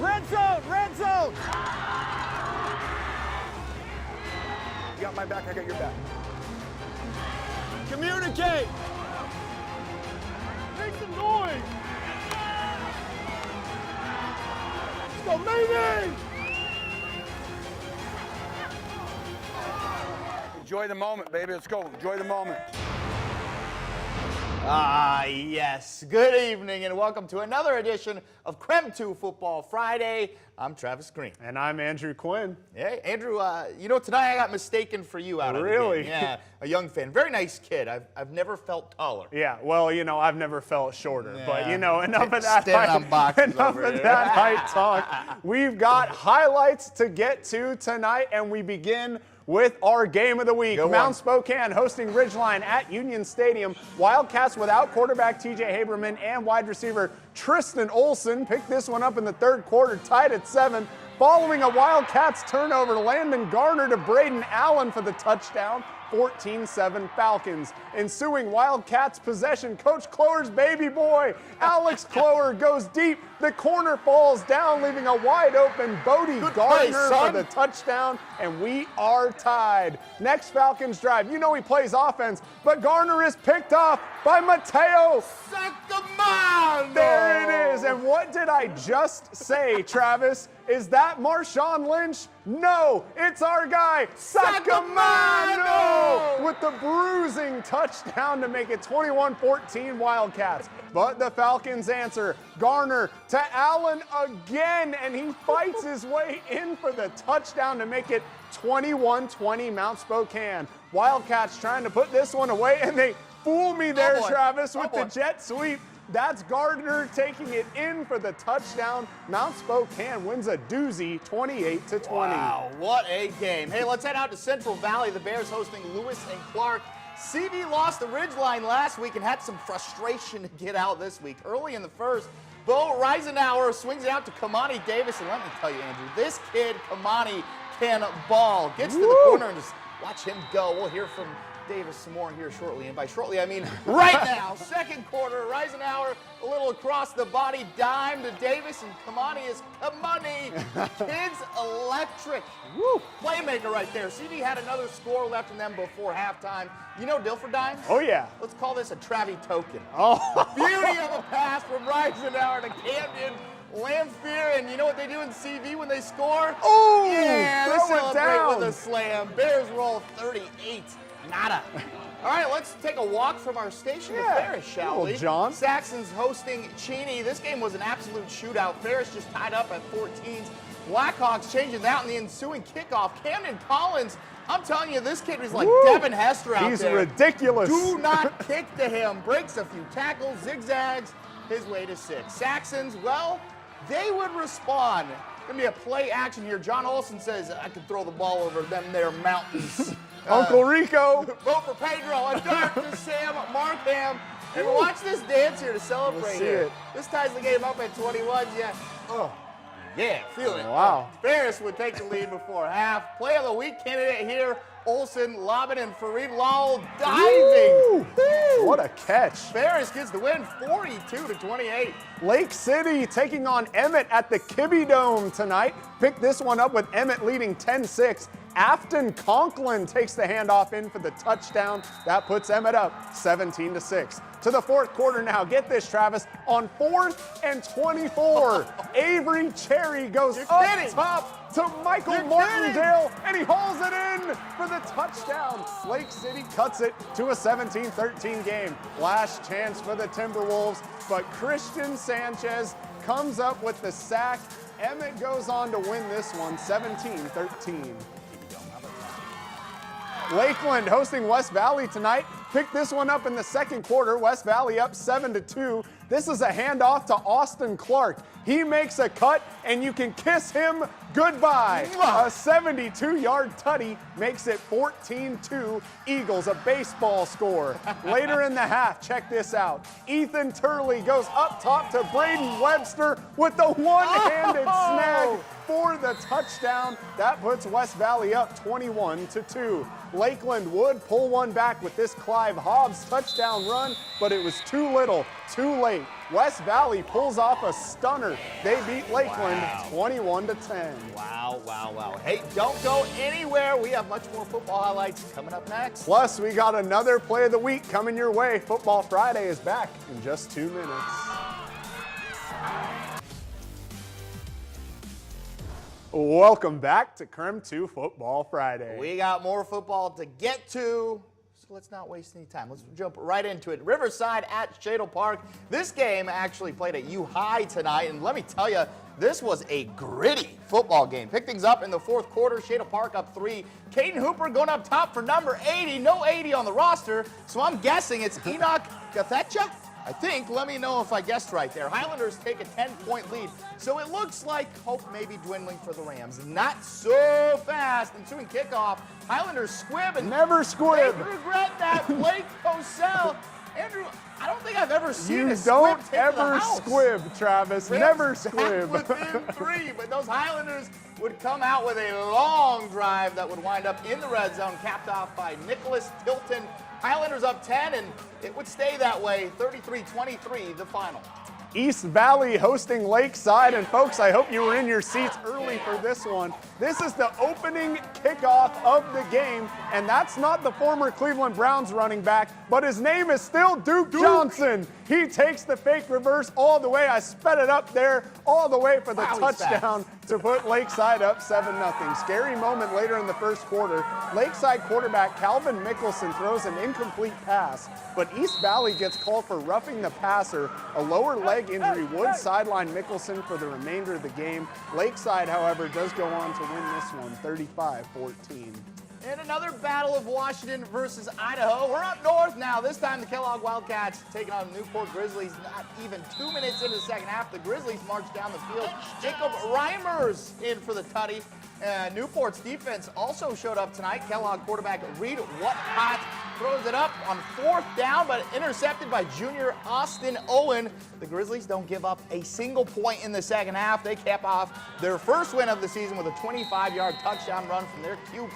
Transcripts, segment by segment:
Red zone, red zone. You got my back, I got your back. Communicate. Make some noise. Let's go, Mayday. Enjoy the moment, baby. Let's go. Enjoy the moment. Ah, yes. Good evening and welcome to another edition of KREM 2 Football Friday. I'm Travis Green. And I'm Andrew Quinn. Hey, Andrew, you know, tonight I got mistaken for you out of the Really? game. Yeah, a young fan. Very nice kid. I've never felt taller. Yeah, well, you know, I've never felt shorter. Yeah. But, you know, enough of that Standing on boxes enough over of here. that height talk. We've got highlights to get to tonight, and we begin with our game of the week. Go Mount on. Spokane hosting Ridgeline at Union Stadium. Wildcats without quarterback TJ Haberman and wide receiver Tristan Olson picked this one up in the third quarter, tied at 7. Following a Wildcats turnover, Landon Garner to Braden Allen for the touchdown. 14-7 Falcons. Ensuing Wildcats possession, Coach Clower's baby boy, Alex Clower goes deep. The corner falls down, leaving a wide open Bodie Gardner for the touchdown, and we are tied. Next Falcons drive, you know he plays offense, but Garner is picked off by Mateo. Sacamano! There it is. And what did I just say, Travis? Is that Marshawn Lynch? No, it's our guy, Sacamano, with the bruising touchdown to make it 21-14 Wildcats. But the Falcons answer. Garner to Allen again, and he fights his way in for the touchdown to make it 21-20 Mount Spokane. Wildcats trying to put this one away, and they fool me there, Travis, with the jet sweep. That's Gardner taking it in for the touchdown. Mount Spokane wins a doozy 28-20. Wow, what a game. Hey, let's head out to Central Valley. The Bears hosting Lewis and Clark. CV lost the Ridgeline last week and had some frustration to get out this week. Early in the first, Bo Reisenauer swings it out to Kamani Davis. And let me tell you, Andrew, this kid, Kamani, can ball. Gets to the corner and just watch him go. We'll hear from Davis some more here shortly, and by shortly I mean right now. Second quarter, Reisenauer a little across the body, dime to Davis, and Kamani is Kamani. Kids electric. Woo. Playmaker right there. CD had another score left in them before halftime. You know Dill for dimes? Oh yeah. Let's call this a Travie token. Oh. Beauty of a pass from Reisenauer to Camden. Lamphere, and you know what they do in CV when they score? Oh, yeah, they throw it celebrate down with a slam. Bears roll 38. Nada. All right, let's take a walk from our station to Ferris, shall we? John. Saxon's hosting Cheney. This game was an absolute shootout. Ferris just tied up at 14s. Blackhawks changing that in the ensuing kickoff. Camden Collins, I'm telling you, this kid is like Devin Hester out there. He's ridiculous. Do not kick to him. Breaks a few tackles, zigzags his way to 6. Saxons, well, they would respond. Going to be a play action here. John Olson says, I can throw the ball over them there mountains. Uncle Rico. Vote for Pedro. A dart to Sam Markham. And watch this dance here to celebrate here. This ties the game up at 21. Yeah. Oh. Yeah, feel it. Wow. Ferris would take the lead before half. Play of the week candidate here. Olson, lobbing, and Fareed Lowell diving. Woo. What a catch. Ferris gets the win, 42-28. Lake City taking on Emmett at the Kibbe Dome tonight. Pick this one up with Emmett leading 10-6. Afton Conklin takes the handoff in for the touchdown. That puts Emmett up 17-6. To the fourth quarter now. Get this, Travis. On 4th and 24, Avery Cherry goes up top to Michael Martindale, and he hauls it in for the touchdown. Lake City cuts it to a 17-13 game. Last chance for the Timberwolves, but Christian Sanchez comes up with the sack. Emmett goes on to win this one 17-13. Lakeland hosting West Valley tonight. Picked this one up in the second quarter. West Valley up 7-2. This is a handoff to Austin Clark. He makes a cut, and you can kiss him goodbye. A 72-yard tutty makes it 14-2 Eagles, a baseball score. Later in the half, check this out. Ethan Turley goes up top to Braden Webster with the one-handed snag. for the touchdown. That puts West Valley up 21-2. Lakeland would pull one back with this Clive Hobbs touchdown run, but it was too little, too late. West Valley pulls off a stunner. They beat Lakeland 21-10. Wow, wow, wow. Hey, don't go anywhere. We have much more football highlights coming up next. Plus, we got another play of the week coming your way. Football Friday is back in just 2 minutes. Welcome back to KREM 2 Football Friday. We got more football to get to, so let's not waste any time. Let's jump right into it. Riverside at Shadel Park. This game actually played at U High tonight, and let me tell you, this was a gritty football game. Picked things up in the fourth quarter. Shadel Park up 3. Caden Hooper going up top for number 80. No 80 on the roster, so I'm guessing it's Enoch Gathecha. I think. Let me know if I guessed right there. Highlanders take a 10-point lead. So it looks like hope may be dwindling for the Rams. Not so fast. Ensuing kickoff. Highlanders squib and never squib. They regret that. Blake Cosell. Andrew, I don't think I've ever seen you a squib don't take ever to the house. squib, Travis. Rams never back squib. within 3, but those Highlanders would come out with a long drive that would wind up in the red zone, capped off by Nicholas Tilton. Highlanders up 10, and it would stay that way. 33-23, the final. East Valley hosting Lakeside, and folks, I hope you were in your seats early for this one. This is the opening kickoff of the game, and that's not the former Cleveland Browns running back, but his name is still Duke Johnson. He takes the fake reverse all the way. I sped it up there all the way for the touchdown to put Lakeside up 7-0. Scary moment later in the first quarter. Lakeside quarterback Calvin Mickelson throws an incomplete pass, but East Valley gets called for roughing the passer. A lower leg injury would sideline Mickelson for the remainder of the game. Lakeside, however, does go on to win this one, 35-14. And another battle of Washington versus Idaho. We're up north now. This time the Kellogg Wildcats taking on the Newport Grizzlies. Not even 2 minutes into the second half, the Grizzlies march down the field. Jacob Reimers in for the tutty. Newport's defense also showed up tonight. Kellogg quarterback Reed Whatcott throws it up on 4th down, but intercepted by junior Austin Owen. The Grizzlies don't give up a single point in the second half. They cap off their first win of the season with a 25-yard touchdown run from their QB,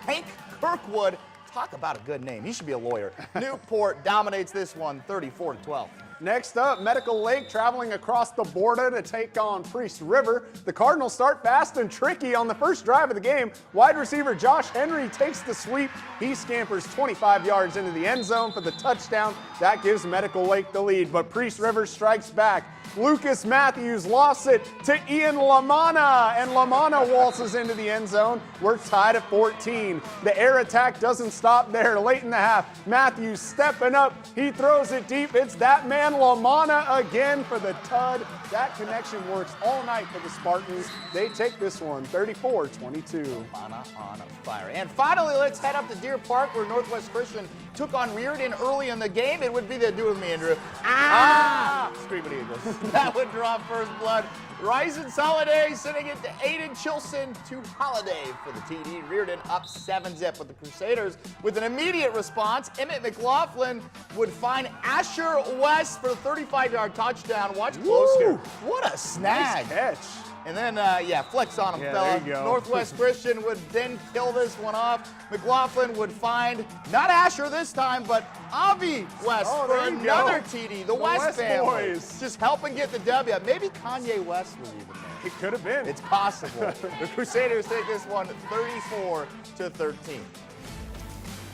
Hank Kirkwood. Talk about a good name. He should be a lawyer. Newport dominates this one, 34-12. Next up, Medical Lake traveling across the border to take on Priest River. The Cardinals start fast and tricky on the first drive of the game. Wide receiver Josh Henry takes the sweep. He scampers 25 yards into the end zone for the touchdown. That gives Medical Lake the lead, but Priest River strikes back. Lucas Matthews lost it to Ian Lamana, and Lamana waltzes into the end zone. We're tied at 14. The air attack doesn't stop there. Late in the half, Matthews stepping up. He throws it deep. It's that man Lamana again for the tud. That connection works all night for the Spartans. They take this one, 34-22. Lamana on fire. And finally, let's head up to Deer Park, where Northwest Christian took on Reardon early in the game. It would be the do with me, Andrew. Screaming Eagles. That would draw first blood. Ryzen Soliday sending it to Aiden Chilson to Holiday for the TD. Reardon up 7-zip with the Crusaders. With an immediate response, Emmett McLaughlin would find Asher West for a 35-yard touchdown. Watch close here. What a snag. Nice catch. And then, flex on him, there you go. Northwest Christian would then kill this one off. McLaughlin would find, not Asher this time, but Avi West for another TD. The West family. Boys. Just helping get the W. Maybe Kanye West was even there. It could have been. It's possible. The Crusaders take this one 34-13.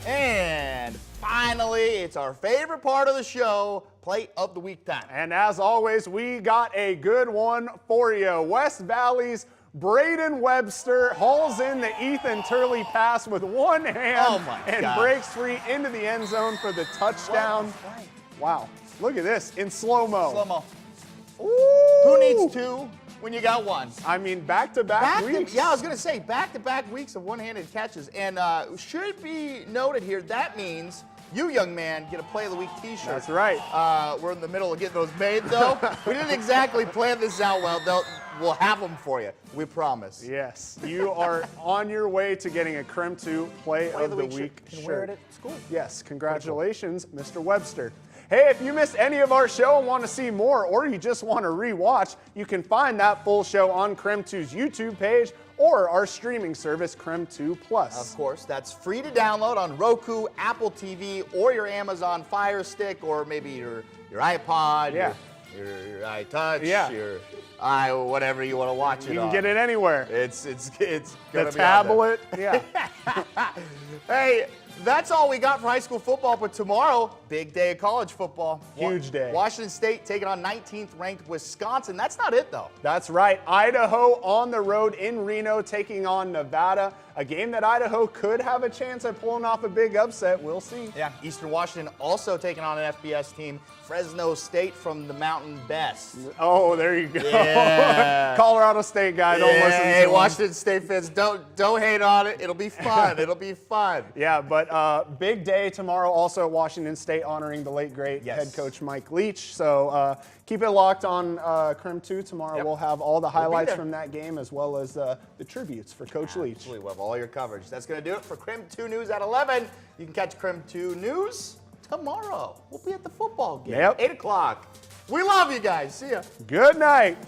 And finally, it's our favorite part of the show, Play of the Week time. And as always, we got a good one for you. West Valley's Braden Webster hauls in the Ethan Turley pass with one hand breaks free into the end zone for the touchdown. Wow. Look at this in slow-mo. Slow-mo. Who needs two when you got one? I mean, back-to-back weeks. I was going to say back-to-back weeks of one-handed catches. And should be noted here, that means you, young man, get a Play of the Week t-shirt. That's right. We're in the middle of getting those made, though. We didn't exactly plan this out well, though. we'll have them for you. We promise. Yes, you are on your way to getting a KREM 2 Play of the Week Can shirt. wear it at school. Yes, congratulations, Mr. Webster. Hey, if you missed any of our show and want to see more, or you just want to rewatch, you can find that full show on KREM 2's YouTube page or our streaming service, KREM 2 Plus. Of course, that's free to download on Roku, Apple TV, or your Amazon Fire Stick, or maybe your iPod, Yeah. your iTouch, Yeah. your whatever you want to watch it You on. can get it anywhere. It's The gonna be tablet, yeah. on there. Hey, that's all we got for high school football, but tomorrow, big day of college football. Huge day. Washington State taking on 19th ranked Wisconsin. That's not it, though. That's right. Idaho on the road in Reno taking on Nevada. A game that Idaho could have a chance at pulling off a big upset. We'll see. Yeah, Eastern Washington also taking on an FBS team, Fresno State from the Mountain Best. Oh, there you go. Yeah. Colorado State guy, don't listen to Hey, him. Washington State fans, don't hate on it. It'll be fun. It'll be fun. Yeah, but big day tomorrow also at Washington State honoring the late, great head coach Mike Leach. So keep it locked on KREM 2 tomorrow. Yep. We'll have all the highlights there. from that game as well as the tributes for Coach Leach. Absolutely, we'll have all your coverage. That's going to do it for KREM 2 News at 11. You can catch KREM 2 News tomorrow. We'll be at the football game, Yep. 8 o'clock. We love you guys. See ya. Good night.